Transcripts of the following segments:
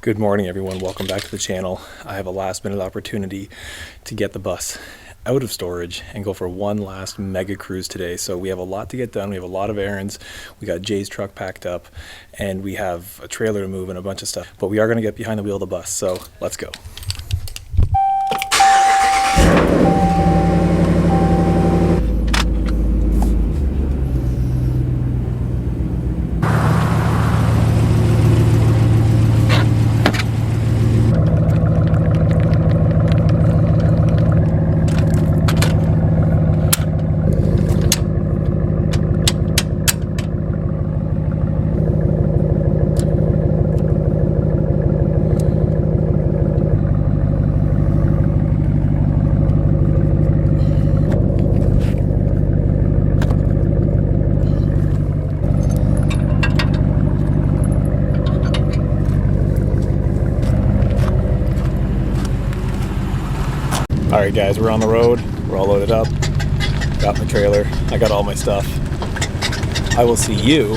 Good morning, everyone. Welcome back to the channel. I have a last minute opportunity to get the bus out of storage and go for one last mega cruise today. So we have a lot to get done. We have a lot of errands. We got Jay's truck packed up and we have a trailer to move and a bunch of stuff. But we are going to get behind the wheel of the bus. So let's go. Alright guys, we're on the road, we're all loaded up, got my trailer, I got all my stuff. I will see you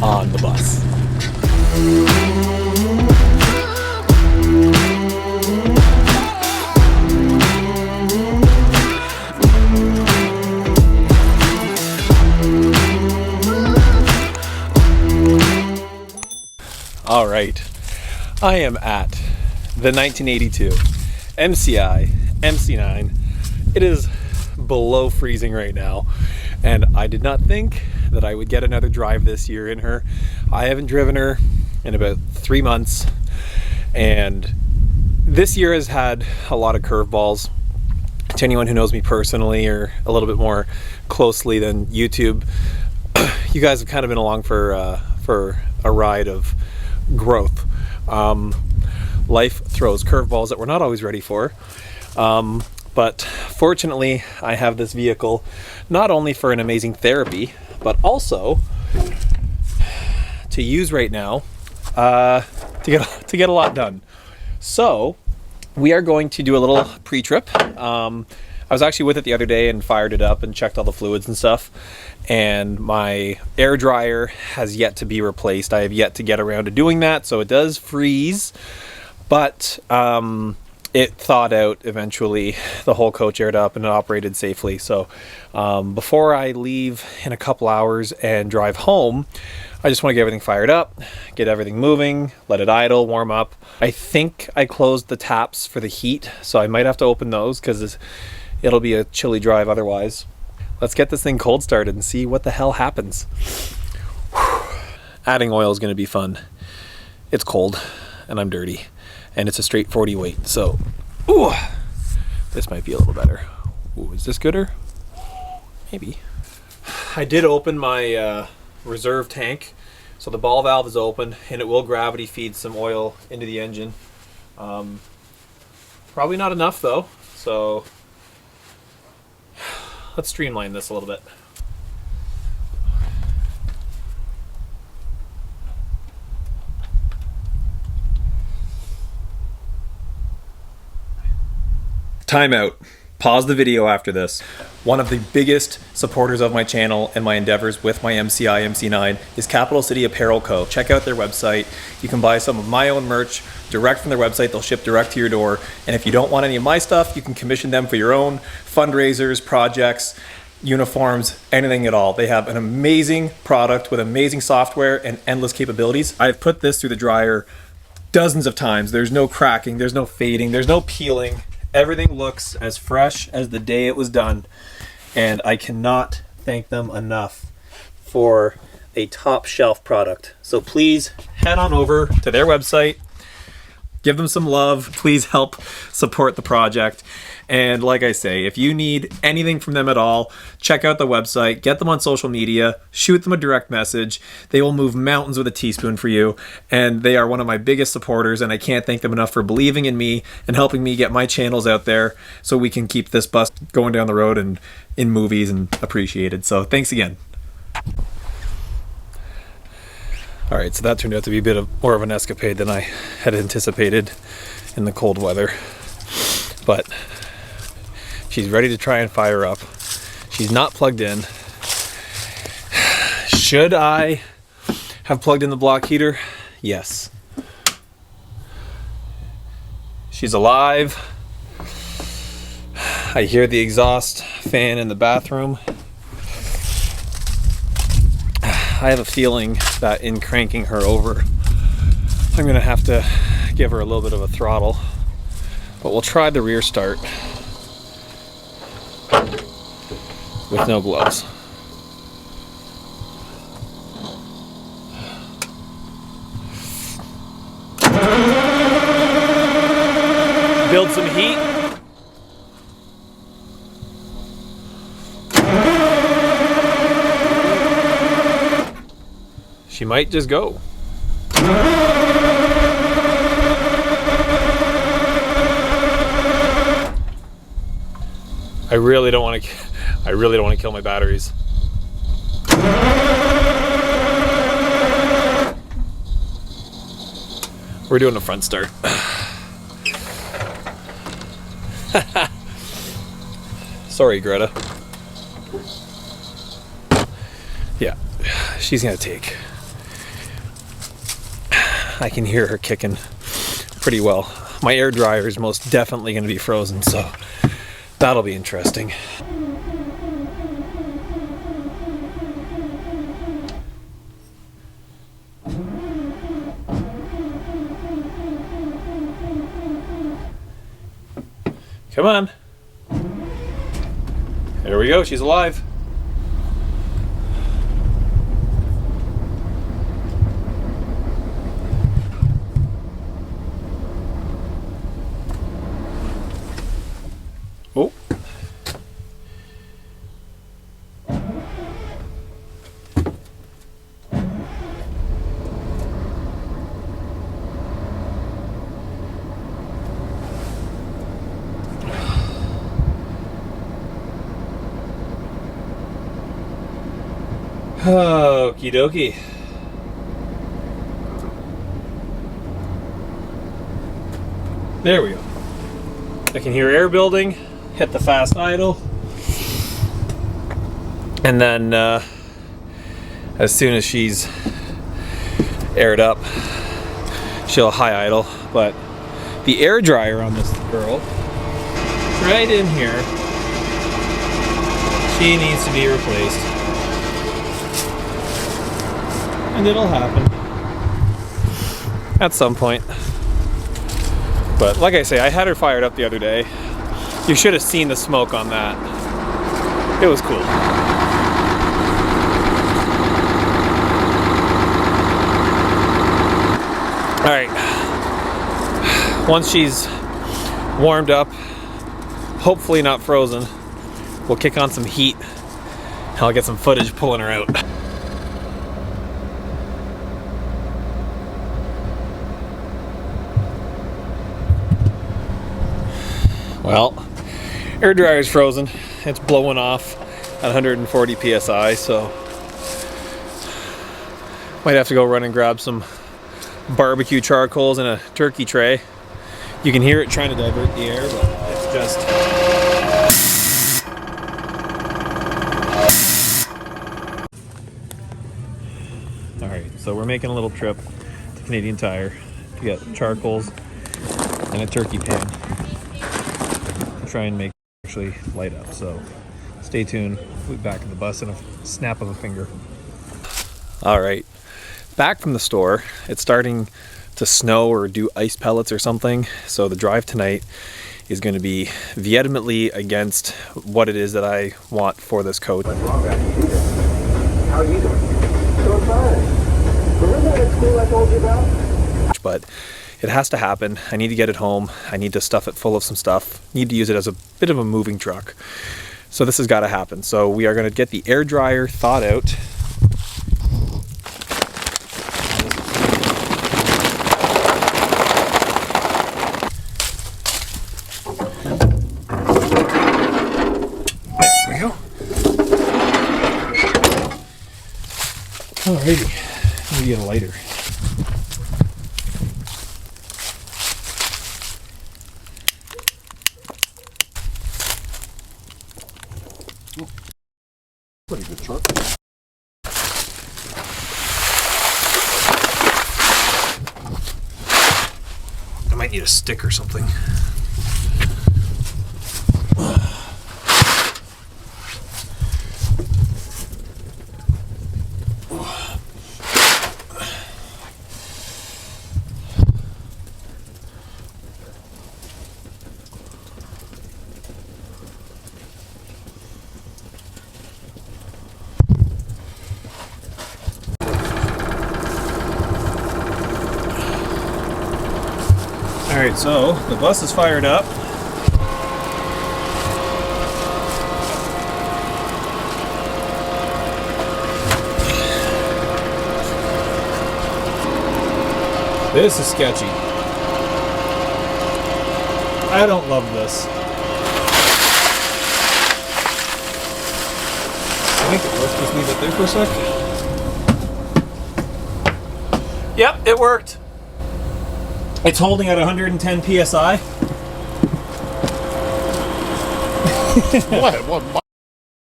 on the bus. Alright, I am at the 1982 MCI MC9. It is below freezing right now, and I did not think that I would get another drive this year in her. I haven't driven her in about 3 months, and this year has had a lot of curveballs. To anyone who knows me personally or a little bit more closely than YouTube, you guys have kind of been along for a ride of growth. Life throws curveballs that we're not always ready for. But fortunately, I have this vehicle not only for an amazing therapy, but also to use right now to get a lot done. So we are going to do a little pre-trip. I was actually with it the other day and fired it up and checked all the fluids and stuff. And my air dryer has yet to be replaced. I have yet to get around to doing that, so it does freeze. But it thawed out eventually. The whole coach aired up and it operated safely. So before I leave in a couple hours and drive home, I just want to get everything fired up, get everything moving, let it idle, warm up. I think I closed the taps for the heat, so I might have to open those because it'll be a chilly drive otherwise. Let's get this thing cold started and see what the hell happens. Whew. Adding oil is going to be fun. It's cold and I'm dirty. And it's a straight 40 weight, so ooh, this might be a little better. Ooh, is this gooder? Maybe. I did open my reserve tank, so the ball valve is open, and it will gravity feed some oil into the engine. Probably not enough though, so let's streamline this a little bit. Time out. Pause the video after this. One of the biggest supporters of my channel and my endeavors with my MCI MC9 is Capital City Apparel Co. Check out their website. You can buy some of my own merch direct from their website. They'll ship direct to your door. And if you don't want any of my stuff, you can commission them for your own fundraisers, projects, uniforms, anything at all. They have an amazing product with amazing software and endless capabilities. I've put this through the dryer dozens of times. There's no cracking, there's no fading, there's no peeling. Everything looks as fresh as the day it was done, and I cannot thank them enough for a top shelf product. So please head on over to their website, give them some love, please help support the project. And like I say, if you need anything from them at all, check out the website, get them on social media, shoot them a direct message. They will move mountains with a teaspoon for you. And they are one of my biggest supporters, and I can't thank them enough for believing in me and helping me get my channels out there so we can keep this bus going down the road and in movies and appreciated. So thanks again. All right, so that turned out to be a bit more of an escapade than I had anticipated in the cold weather. But she's ready to try and fire up. She's not plugged in. Should I have plugged in the block heater? Yes. She's alive. I hear the exhaust fan in the bathroom. I have a feeling that in cranking her over, I'm gonna have to give her a little bit of a throttle, but we'll try the rear start with no gloves. Build some heat. She might just go. I really don't want to kill my batteries. We're doing a front start. Sorry, Greta. Yeah, she's gonna take. I can hear her kicking pretty well. My air dryer is most definitely gonna be frozen, so that'll be interesting. Come on. There we go, she's alive. Oh. Okie dokie. There we go. I can hear air building, hit the fast idle, and then as soon as she's aired up, she'll high idle. But the air dryer on this girl, right in here, she needs to be replaced. And it'll happen at some point. But like I say, I had her fired up the other day. You should have seen the smoke on that. It was cool. All right. Once she's warmed up, hopefully not frozen, we'll kick on some heat and I'll get some footage pulling her out. Well, air dryer's frozen. It's blowing off at 140 psi, so might have to go run and grab some barbecue charcoals in a turkey tray. You can hear it trying to divert the air, but it's just... Alright, so we're making a little trip to Canadian Tire to get charcoals and a turkey pan. Try and make it actually light up, so stay tuned. We'll be back in the bus in a snap of a finger. All right, back from the store. It's starting to snow or do ice pellets or something, so the drive tonight is going to be vehemently against what it is that I want for this coat. How are you doing? So fine. Remember that school I told you about? But it has to happen. I need to get it home. I need to stuff it full of some stuff. Need to use it as a bit of a moving truck. So this has got to happen. So we are going to get the air dryer thawed out. There we go. Alrighty. Let me get a lighter. Pretty good truck. Am I Might need a stick or something. Alright, so the bus is fired up. This is sketchy. I don't love this. I think it works. Just leave it there for a sec. Yep, it worked. It's holding at 110 psi. What? My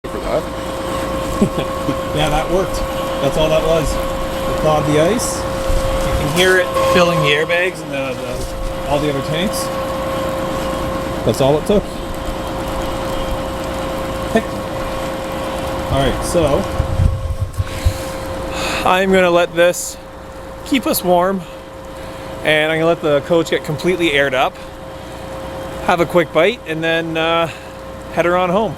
for that? Yeah, that worked. That's all that was. It thawed the ice. You can hear it filling the airbags and all the other tanks. That's all it took. Heck. Alright, so I'm going to let this keep us warm. And I'm going to let the coach get completely aired up, have a quick bite, and then head her on home.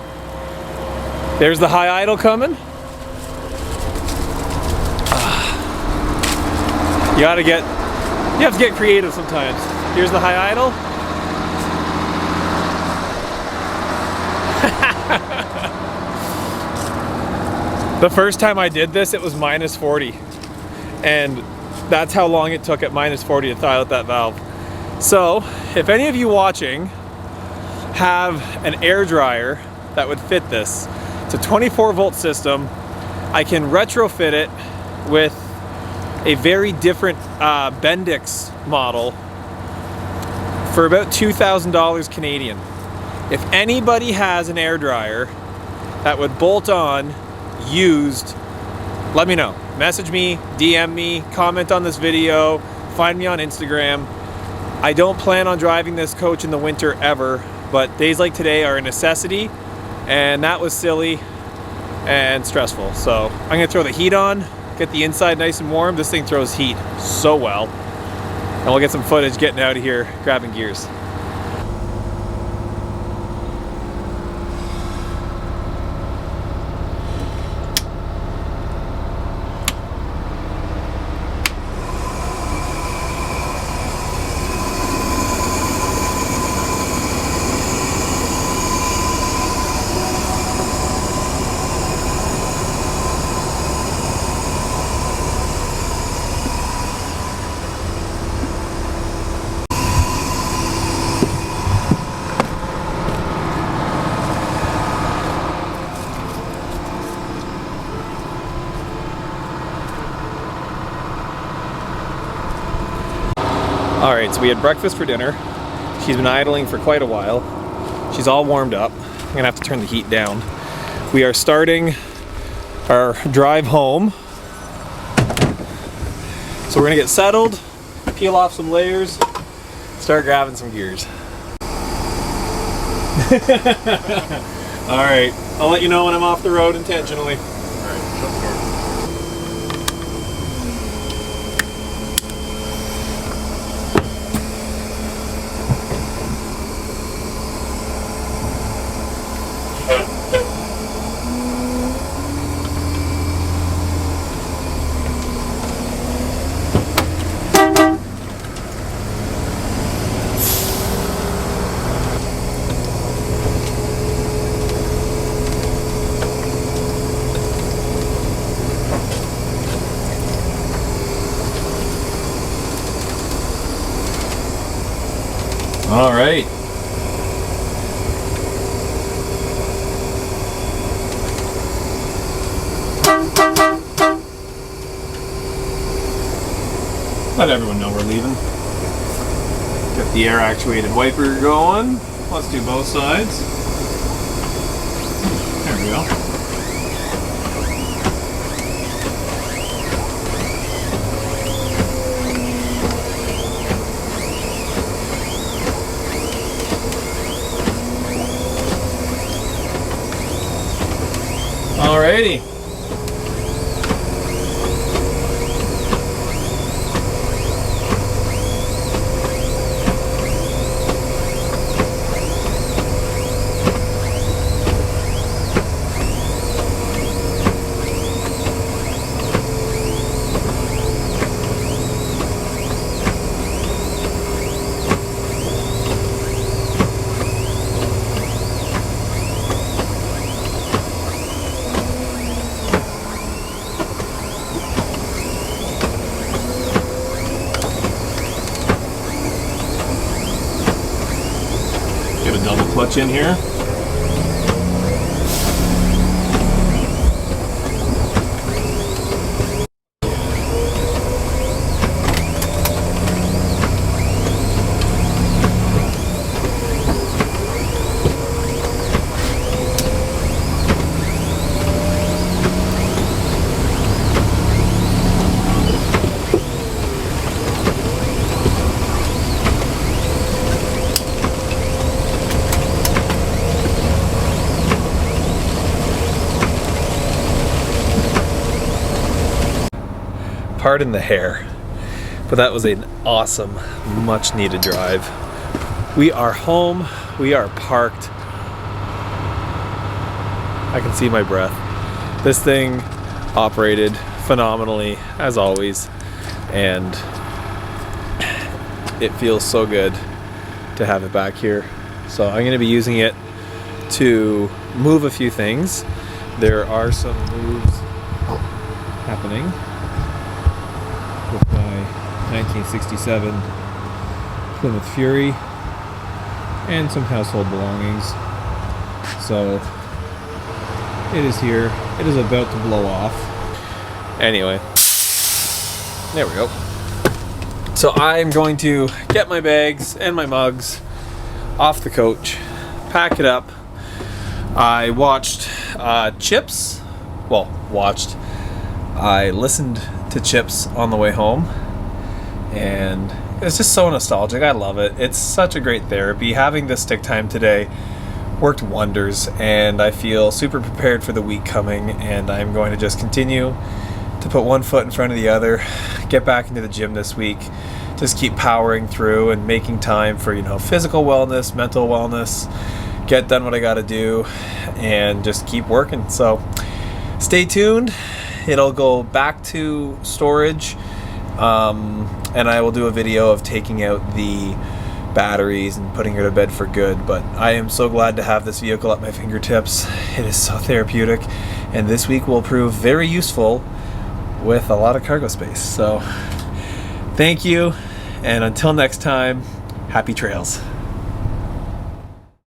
There's the high idle coming. You have to get creative sometimes. Here's the high idle. The first time I did this, it was minus 40. And that's how long it took at minus 40 to thaw out that valve. So, if any of you watching have an air dryer that would fit this, it's a 24 volt system. I can retrofit it with a very different Bendix model for about $2,000 Canadian. If anybody has an air dryer that would bolt on used, let me know. Message me, DM me, comment on this video, find me on Instagram. I don't plan on driving this coach in the winter ever, but days like today are a necessity, and that was silly and stressful. So I'm gonna throw the heat on, get the inside nice and warm. This thing throws heat so well. And we'll get some footage getting out of here, grabbing gears. Alright, so we had breakfast for dinner. She's been idling for quite a while. She's all warmed up. I'm gonna have to turn the heat down. We are starting our drive home. So we're gonna get settled, peel off some layers, start grabbing some gears. Alright, I'll let you know when I'm off the road intentionally. Alright, jump start. All right. Let everyone know we're leaving. Get the air actuated wiper going. Let's do both sides. There we go. Alrighty. Get a double clutch in here. Pardon the hair, but that was an awesome, much needed drive. We are home, we are parked. I can see my breath. This thing operated phenomenally, as always, and it feels so good to have it back here. So I'm gonna be using it to move a few things. There are some moves happening with my 1967 Plymouth Fury and some household belongings. So it is here. It is about to blow off. Anyway, there we go. So I'm going to get my bags and my mugs off the coach, pack it up. I watched Chips. Well, I listened to Chips on the way home, and it's just so nostalgic. I love it. It's such a great therapy. Having this stick time today worked wonders, and I feel super prepared for the week coming, and I'm going to just continue to put one foot in front of the other, get back into the gym this week, just keep powering through and making time for, physical wellness, mental wellness, get done what I got to do, and just keep working. So stay tuned. It'll go back to storage, and I will do a video of taking out the batteries and putting her to bed for good. But I am so glad to have this vehicle at my fingertips. It is so therapeutic, and this week will prove very useful with a lot of cargo space. So thank you, and until next time, happy trails.